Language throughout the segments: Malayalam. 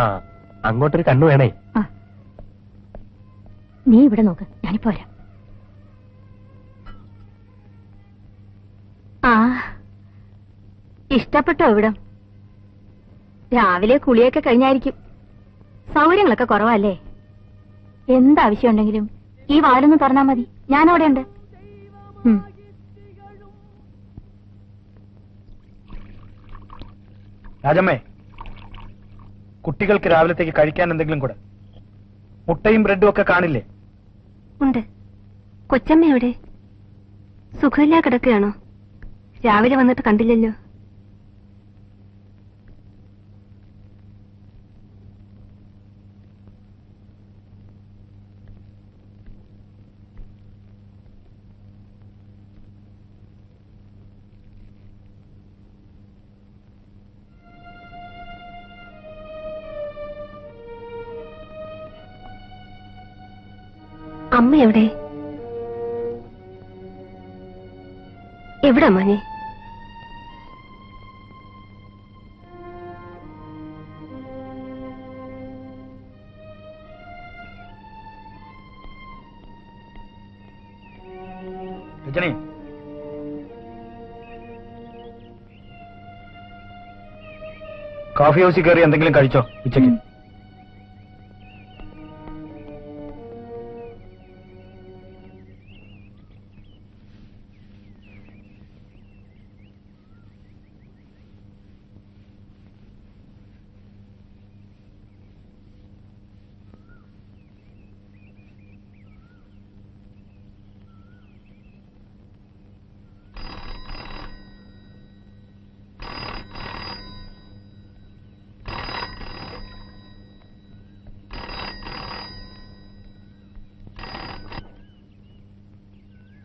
ആ, അങ്ങോട്ടൊരു കണ്ണു വേണേ. നീ ഇവിടെ നോക്ക്, ഞാനിപ്പോ വരാം. ഇഷ്ടപ്പെട്ടോ ഇവിടം? രാവിലെ കുളിയൊക്കെ കഴിഞ്ഞായിരിക്കും. സൗകര്യങ്ങളൊക്കെ കുറവല്ലേ? എന്താവശ്യം ഉണ്ടെങ്കിലും ഈ വാലൊന്ന് തുറന്നാ മതി, ഞാനവിടെ ഉണ്ട്. രാജമ്മേ, കുട്ടികൾക്ക് രാവിലത്തേക്ക് കഴിക്കാൻ എന്തെങ്കിലും കൂടെ. മുട്ടയും ബ്രെഡും ഒക്കെ കാണില്ലേ? ഉണ്ട്. കൊച്ചമ്മ എവിടെ? സുഖമില്ലാ കിടക്കുകയാണോ? രാവിലെ വന്നിട്ട് കണ്ടില്ലല്ലോ. അമ്മ എവിടെ? എവിടെ മോനെ? രജനി, കോഫി ഹൗസിൽ കയറി എന്തെങ്കിലും കഴിച്ചോ ഉച്ചയ്ക്ക്?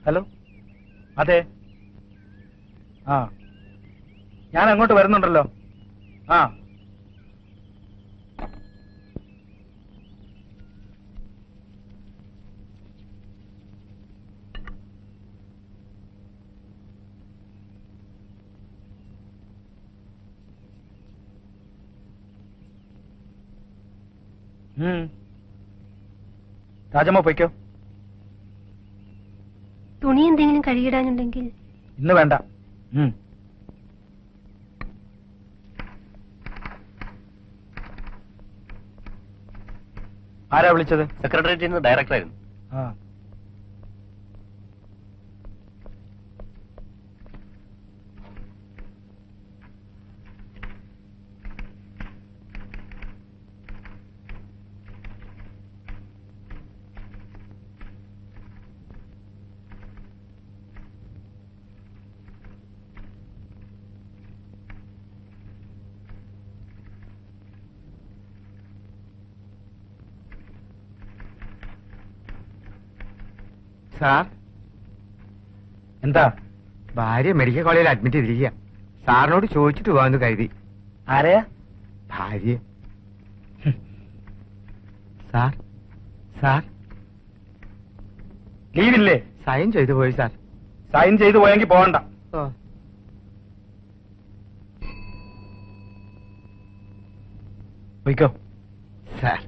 ഹലോ, അതെ. ഞാൻ അങ്ങോട്ട് വരുന്നുണ്ടല്ലോ. രാജമ്മ പോയിക്കോ. തുണി എന്തെങ്കിലും കഴുകിടാനുണ്ടെങ്കിൽ ഇന്ന് വേണ്ട. ആരാ വിളിച്ചത്? സെക്രട്ടേറിയറ്റിൽ നിന്ന് ഡയറക്ടറായിരുന്നു. സാർ, എന്താ? ഭാര്യ മെഡിക്കൽ കോളേജിൽ അഡ്മിറ്റ് ചെയ്തിരിക്കുക. സാറിനോട് ചോദിച്ചിട്ട് പോകാമെന്ന് കരുതി. ആരെയാ? ഭാര്യ. Sir, sir ലീവില്ലേ? സൈൻ ചെയ്തു പോയി സാർ. സൈൻ ചെയ്തു പോയെങ്കിൽ പോകണ്ട. പോയിക്കോ സാർ.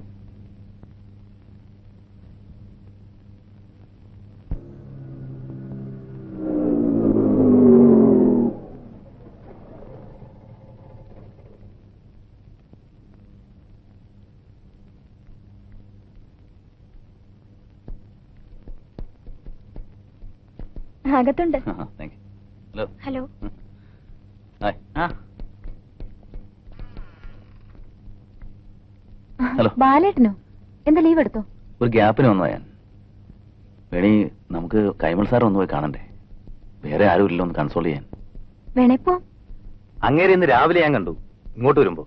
അകത്തുണ്ട്. ഹലോ. ഹലോ. ബാലേട്ടനോ? എന്താ ലീവ് എടുത്തോ? ഒരു ഗ്യാപ്പിന് വന്നോ ഞാൻ. വേണി നമുക്ക് കൈമൾ സാർ ഒന്ന് പോയി കാണണ്ടേ? വേറെ ആരും ഇല്ല ഒന്ന് കൺസോൾ ചെയ്യാൻ. വേണേപ്പോ? അങ്ങേരെ ഇന്ന് രാവിലെ ഞാൻ കണ്ടു. ഇങ്ങോട്ട് വരുമ്പോ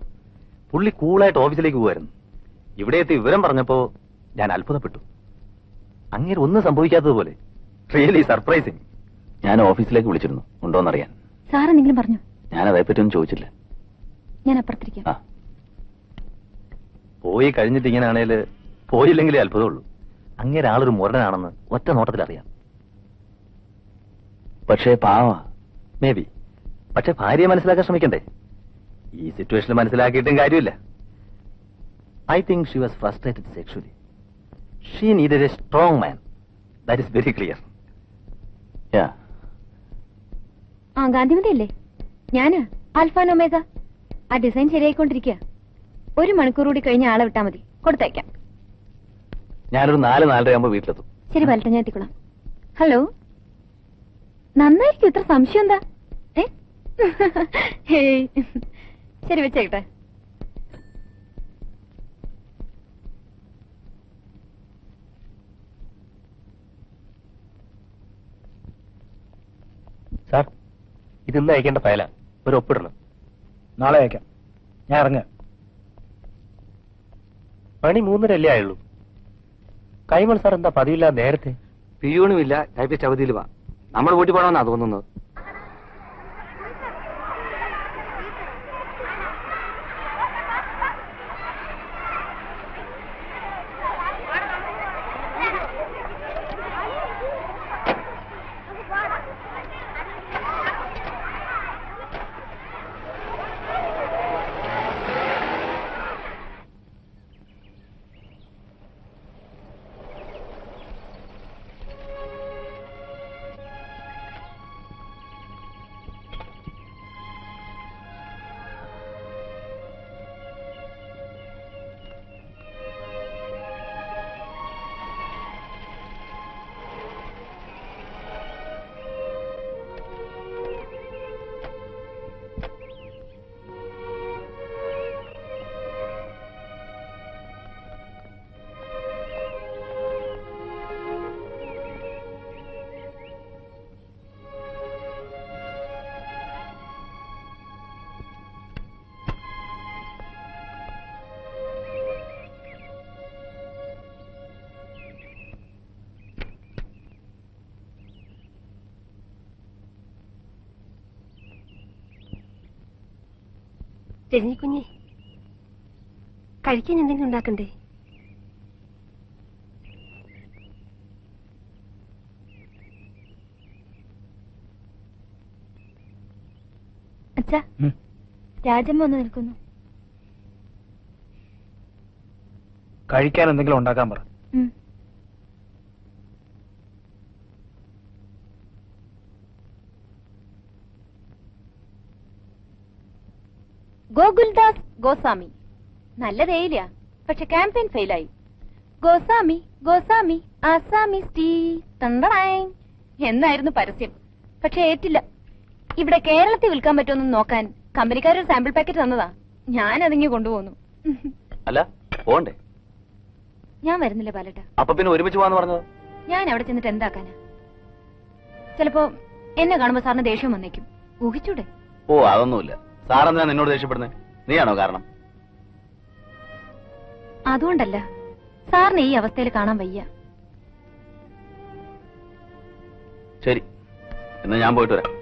പുള്ളി കൂളായിട്ട് ഓഫീസിലേക്ക് പോവായിരുന്നു. ഇവിടെ എത്തി വിവരം പറഞ്ഞപ്പോ ഞാൻ അത്ഭുതപ്പെട്ടു. അങ്ങേര് ഒന്നും സംഭവിക്കാത്തതുപോലെ. Really surprising. ഞാൻ ഓഫീസിലേക്ക് വിളിച്ചിരുന്നു, ഉണ്ടോന്നറിയാൻ. സാർ എന്തെങ്കിലും പറഞ്ഞു? ഞാൻ അതേപ്പറ്റി ഒന്നും ചോദിച്ചില്ല. ഞാൻ അപ്പുറത്തിരിക്കാം. പോയി കഴിഞ്ഞിട്ട് ഇങ്ങനെയാണേല് പോയില്ലെങ്കിലേ അത്ഭുതമുള്ളൂ. അങ്ങേരെ ആളൊരു മുരടനാണെന്ന് ഒറ്റ നോട്ടത്തിൽ അറിയാം. പക്ഷേ പാവ മേ ബി. പക്ഷെ ഭാര്യയെ മനസ്സിലാക്കാൻ ശ്രമിക്കണ്ടേ? ഈ സിറ്റുവേഷനിൽ മനസ്സിലാക്കിയിട്ടും കാര്യമില്ല. I think she was frustrated sexually. She needed a strong man. That is very clear. Yeah. ആ ഗാന്ധിമതി അല്ലേ? ഞാന് ആൽഫാൻ ഒമേഗ. ആ ഡിസൈൻ ശരിയായിക്കൊണ്ടിരിക്കുക. 1 മണിക്കൂർ കൂടി കഴിഞ്ഞ ആളെ വിട്ടാ മതി, കൊടുത്തയക്കാം. ഞാനൊരു 4-4:30 ആകുമ്പോൾ വീട്ടിലെത്തും. ശരി ബാലട്ട, ഞാൻ എത്തിക്കൊള്ളാം. ഹലോ, നന്നായിരിക്കും. ഇത്ര സംശയം എന്താ? ശരി, വെച്ചേക്കട്ടെ. സാർ, ഇതിന്ന് അയക്കേണ്ട ഫയല. ഒരു ഒപ്പിടണം. നാളെ അയക്കാം. ഞാൻ ഇറങ്ങ. പണി 3:30 ആയുള്ളൂ. കൈമൾ സാർ എന്താ പതിവില്ല നേരത്തെ? പിയൂണുമില്ല, ടൈപ്പിസ്റ്റ് അവധിയിൽ വാ. നമ്മൾ വീട്ടിൽ പോകണമെന്നാ തോന്നുന്നത്. രജനിക്കുഞ്ഞെ, കഴിക്കാൻ എന്തെങ്കിലും ഉണ്ടാക്കണ്ടേ? അച്ഛാ, രാജമ്മ വന്ന് നിൽക്കുന്നു. കഴിക്കാൻ എന്തെങ്കിലും ഉണ്ടാക്കാൻ പറ. ഗോകുൽദാസ് ഗോസ്വാമി. നല്ല തേയില, പക്ഷെ ക്യാമ്പയിൻ ഫെയിലായി. ഗോസ്വാമി ഗോസ്വാമി ആസാമി ടീ തണ്ടടായ് എന്നായിരുന്നു പരസ്യം. പക്ഷെ ഏറ്റില്ല. ഇവിടെ കേരളത്തിൽ വിൽക്കാൻ പറ്റുമെന്ന് നോക്കാൻ കമ്പനിക്കാരൊരു സാമ്പിൾ പാക്കറ്റ് തന്നതാ. ഞാൻ അതിങ്ങി കൊണ്ടുപോന്നു. അല്ല, പോണ്ടേ? ഞാൻ വരുന്നില്ല ബാലട്ട. അപ്പൊ പിന്നെ ഒരുമിച്ച് പോവാന്ന് പറഞ്ഞത്? ഞാൻ അവിടെ ചെന്നിട്ട് എന്താക്കാനാ? ചിലപ്പോ എന്നെ കാണുമ്പോ സാറിന് ദേഷ്യം വന്നേക്കും. ഊഹിച്ചൂടെ? ഓ, അതൊന്നുമില്ല. സാറെന്തിനാ നിന്നോട് ദേഷ്യപ്പെടുന്നത്? നീയാണോ കാരണം? അതുകൊണ്ടല്ല, സാറിന് ഈ അവസ്ഥയിൽ കാണാൻ വയ്യ. ശരി, എന്നാ ഞാൻ പോയിട്ട് വരാം.